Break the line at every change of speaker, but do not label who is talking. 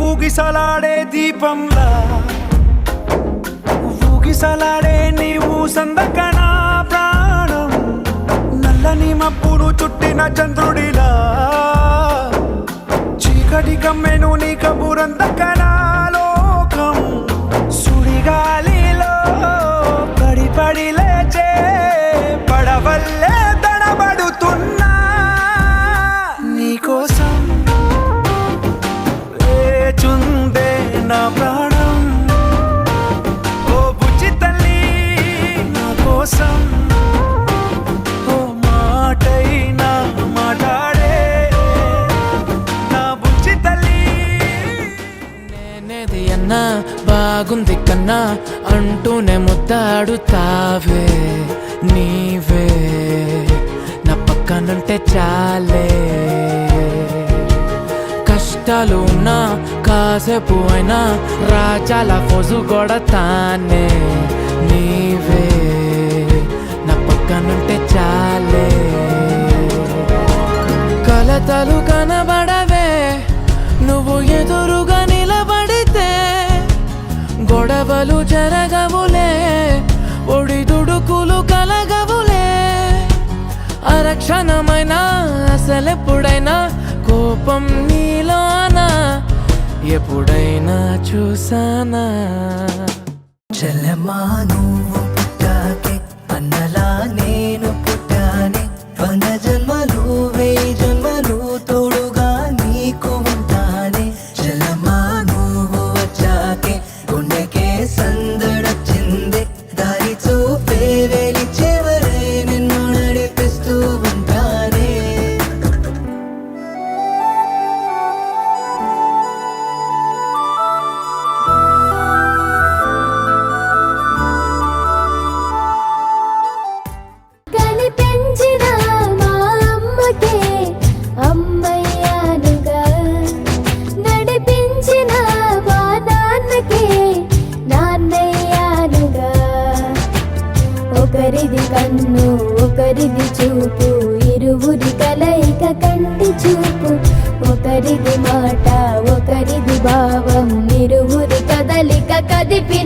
ఊగిసలాడే దీపంలా ఊగిసలాడే నీవు సందకనా ప్రాణం నల్లని మబ్బును చుట్టిన చంద్రుడిలా చీకటి కమ్మెను నీ కబురందకనా లోకం సుడిగాలిలో పడి పడి లేచే పడవల్లే తడబడుతున్నా నీకోసం లేచుందే నా ప్రాణం ఓ బుజ్జి తల్లి నా కోసం ఓ మాటైనా మాట్లాడే నా బుజ్జి తల్లి
నేనేది అన్నా బాగుంది కన్నా అంటూనే ముద్దాడుతావే నీవే నా పక్కనుంటే చాలే కష్టాలు ఉన్నా కాసేపు అయినా రాజాల ఫోజు కొడతానే నీవే నా పక్కనుంటే చాలే కలతలు కనబడవే నువ్వు ఎదురుగా నిలబడితే గొడవలు జరగవులే ఒడిదుడుకులు కలగవులే అరక్షణమైనా అసలెప్పుడైనా కోపం నీలోనా ఎప్పుడైనా చూసానా
చెల్లెమ్మా నువ్వు పుట్టాకే అన్నలా నేను పుట్టానే 100 జన్మలు 1000 జన్మలు తోడుగా నీకు ఉంటానే చెల్లెమ్మా నువ్వు వచ్చాకే గుండెకే సందడొచ్చింది దారి చూపే వేలి చివరే నిన్ను నడిపిస్తూ ఉంటానే
కనిపించిన మా అమ్మకే అమ్మయ్యానుగా నడిపించిన మా నాన్నకే నాన్నయ్యానుగా ఒకరిది కన్ను ఒకరిది చూపు ఇరువురి కలయిక కంటి చూపు ఒకరిది మాట ఒకరిది భావం ఇరువురి కదలిక కదిపి